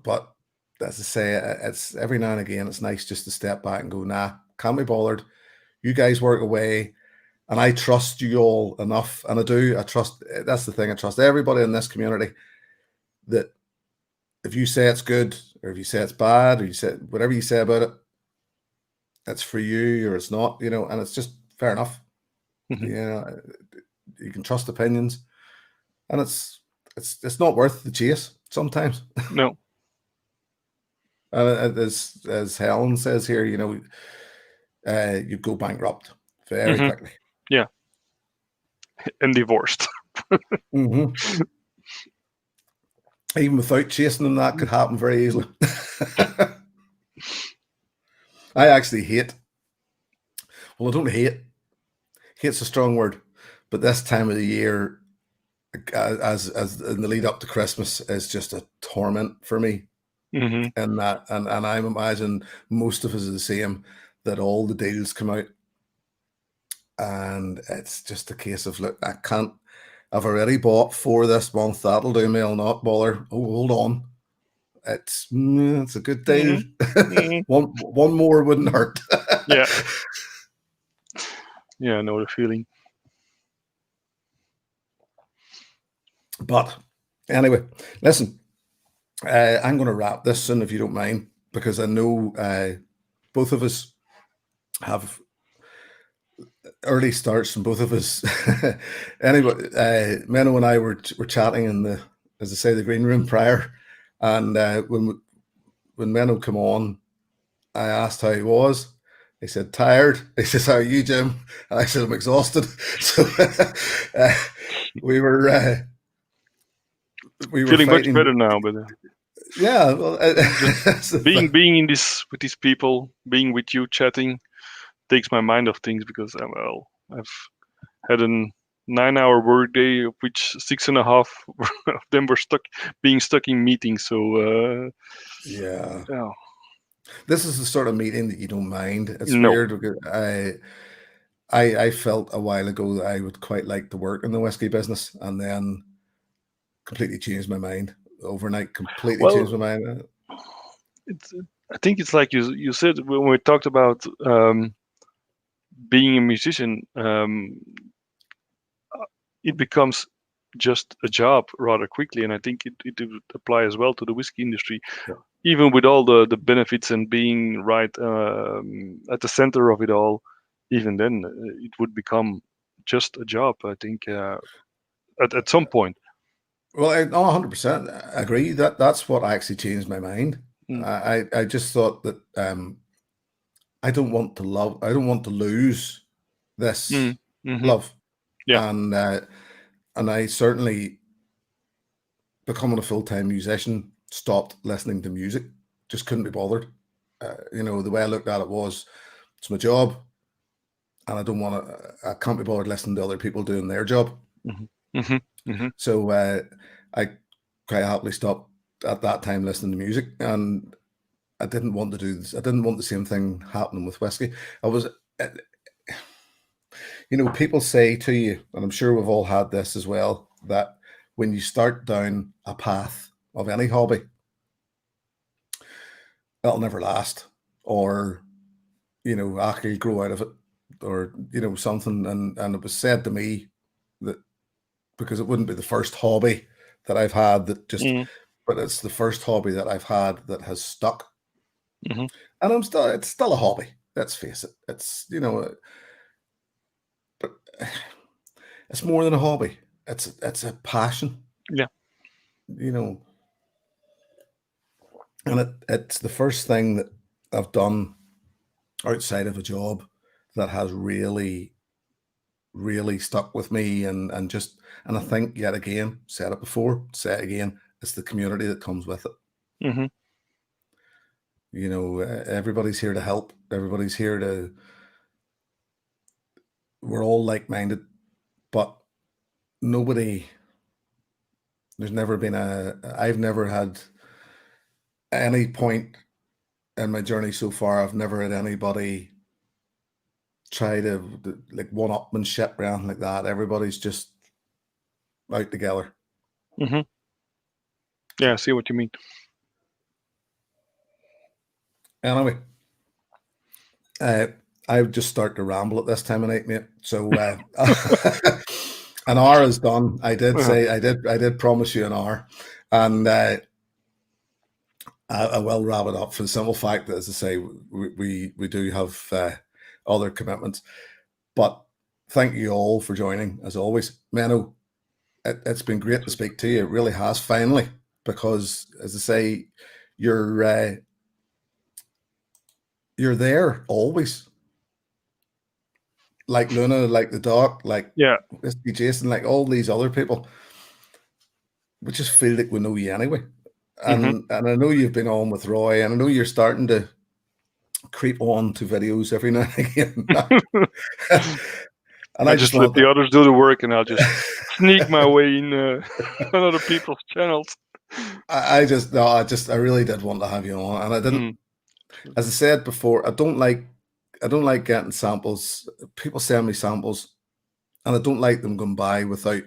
But as I say, it's every now and again, it's nice just to step back and go, nah, can't be bothered. You guys work away. And I trust you all enough. And I do. That's the thing. I trust everybody in this community, that if you say it's good, or if you say it's bad, or you say whatever you say about it, it's for you or it's not, and it's just fair enough. You can trust opinions, and it's not worth the chase sometimes. No. As Helen says here, you go bankrupt very Hmm. quickly. Yeah, and divorced. Hmm. Even without chasing them, that could happen very easily. I actually hate. Well, I don't hate. Hate's a strong word, but this time of the year, as in the lead up to Christmas, is just a torment for me. Hmm. And that, and I imagine most of us are the same. That all the deals come out, and it's just a case of, look, I can't. I've already bought 4 this month. That'll do me. I'll not bother. Oh, hold on. It's a good deal. Hmm. Hmm. One more wouldn't hurt. Yeah, yeah, I know the feeling. But anyway, listen. I'm going to wrap this soon, if you don't mind, because I know both of us have early starts, and both of us. Anyway, Menno and I were chatting in the, as I say, the green room prior, and when Menno came on, I asked how he was. He said, tired. He says, how are you, Jim? And I said, I'm exhausted. So uh, we were uh, we were Feeling much fighting. better now, but Yeah, well, just that's the being thing. being in this with these people, being with you, chatting, takes my mind off things because well, I've had a 9-hour workday, of which 6.5 of them were stuck in meetings. So Yeah, yeah, this is the sort of meeting that you don't mind. It's no. weird because I felt a while ago that I would quite like to work in the whiskey business, and then completely changed my mind overnight. Completely changed Well, my mind. it's I think it's like you said when we talked about being a musician. It becomes just a job rather quickly, and I think it would apply as well to the whiskey industry. Yeah. Even with all the benefits and being right at the center of it all, even then it would become just a job. I think at some point. Well, I 100% agree that that's what actually changed my mind. Mm, I just thought that I don't want to love. I don't want to lose mm, this hmm. love, Yeah. and I certainly, becoming a full-time musician, stopped listening to music. Just couldn't be bothered. The way I looked at it was, it's my job, and I don't want to. I can't be bothered listening to other people doing their job. Hmm. Hmm. Hmm. So I quite happily stopped at that time listening to music, and I didn't want to do this. I didn't want the same thing happening with whiskey. I was, uh, people say to you, and I'm sure we've all had this as well, that when you start down a path of any hobby, it'll never last, or after you grow out of it, or something. And it was said to me that, because it wouldn't be the first hobby that I've had that just, Hmm. but it's the first hobby that I've had that has stuck. Hmm. And it's still a hobby. Let's face it. It's, but it's more than a hobby. It's a passion, Yeah. you know, and it's the first thing that I've done outside of a job that has really, really stuck with me. And I think, yet again, said it before, say it again, it's the community that comes with it. Hmm. Everybody's here to help. Everybody's here to, we're all like-minded, but nobody, I've never had any point in my journey so far, I've never had anybody try to, like, one-upmanship or anything like that. Everybody's just out together. Hmm. Yeah, I see what you mean. Anyway, I would just start to ramble at this time of night, mate. So an hour is done. Uh, I did promise you an hour, and I will wrap it up for the simple fact that, as I say, we do have other commitments. But thank you all for joining, as always. Menno, it's been great to speak to you. It really has, finally, because, as I say, you're you're there always. Like Luna, like the Doc, like Whiskey Jason, like all these other people. We just feel like we know you anyway. And I know you've been on with Roy, and I know you're starting to creep on to videos every now and again. And I just let the others do the work, and I'll just sneak my way in on other people's channels. I really did want to have you on, and I didn't. As I said before, I don't like getting samples. People send me samples, and I don't like them going by without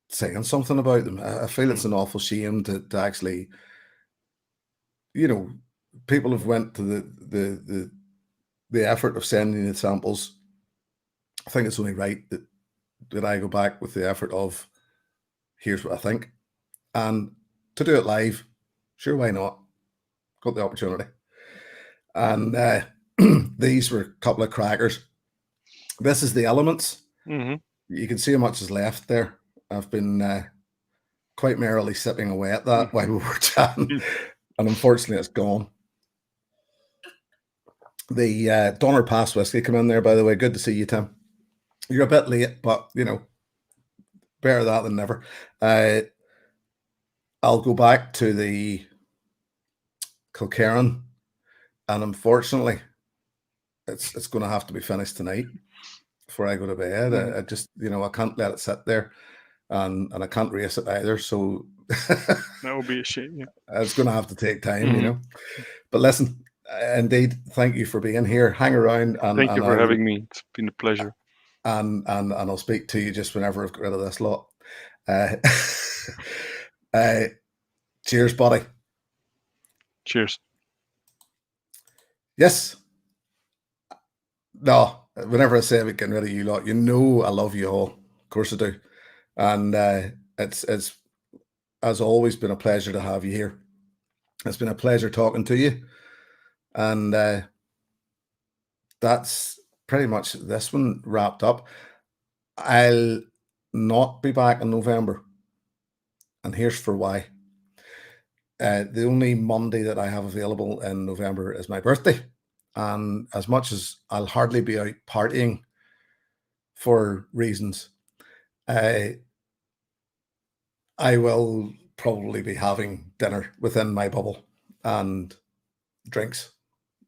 saying something about them. I feel it's an awful shame to actually, people have went to the effort of sending the samples. I think it's only right that I go back with the effort of, here's what I think, and to do it live, sure, why not? Got the opportunity. And these were a couple of crackers. This is the Elements. You can see how much is left there. I've been quite merrily sipping away at that while we were chatting, and unfortunately it's gone. The Donner Pass whiskey come in there, by the way. Good to see you, Tim. You're a bit late, but better that than never. I'll go back to the Kilkerran, and unfortunately it's going to have to be finished tonight before I go to bed. I just I can't let it sit there, and I can't race it either, so that would be a shame. It's going to have to take time. But listen, indeed, thank you for being here. Hang around, and thank you for having me. It's been a pleasure. And I'll speak to you just whenever I've got rid of this lot. Cheers, buddy. Cheers. Yes. No, whenever I say I'm getting rid of you lot, I love you all. Of course I do. And it's as always been a pleasure to have you here. It's been a pleasure talking to you. And that's pretty much this one wrapped up. I'll not be back in November. And here's for why. The only Monday that I have available in November is my birthday. And as much as I'll hardly be out partying for reasons, I will probably be having dinner within my bubble and drinks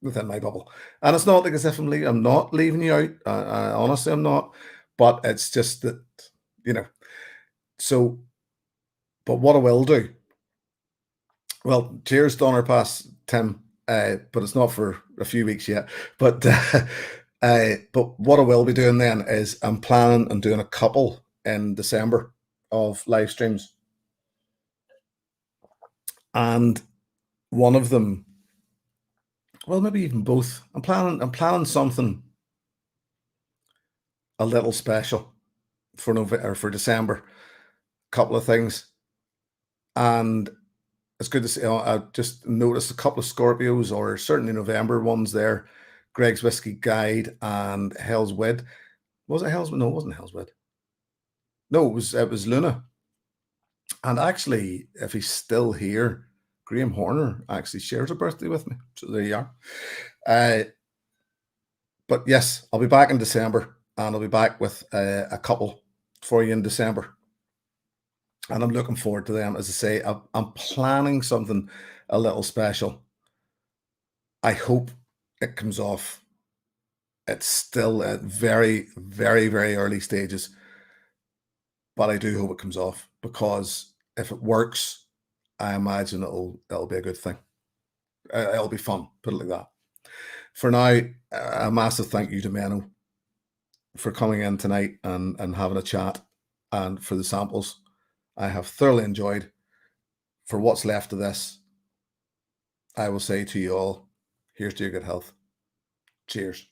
within my bubble. And it's not like as if I'm not leaving you out. Honestly, I'm not. But it's just that, so, but what I will do, well, cheers, Donner Pass, Tim, but it's not for a few weeks yet. But what I will be doing then is I'm planning on doing a couple in December of live streams. And one of them, well, maybe even both. I'm planning something a little special for November or for December. A couple of things, and it's good to see. I just noticed a couple of Scorpios, or certainly November ones there. Greg's Whiskey Guide and Hell's Wed. Was it Hell's? No, it wasn't Hell's Wed. No, it was Luna. And actually, if he's still here, Graham Horner actually shares a birthday with me. So there you are. But yes, I'll be back in December, and I'll be back with a couple for you in December. And I'm looking forward to them. As I say, I'm planning something a little special. I hope it comes off. It's still at very, very, very early stages. But I do hope it comes off, because if it works, I imagine it'll be a good thing. It'll be fun, put it like that. For now, a massive thank you to Menno for coming in tonight and having a chat, and for the samples. I have thoroughly enjoyed. For what's left of this, I will say to you all, here's to your good health. Cheers.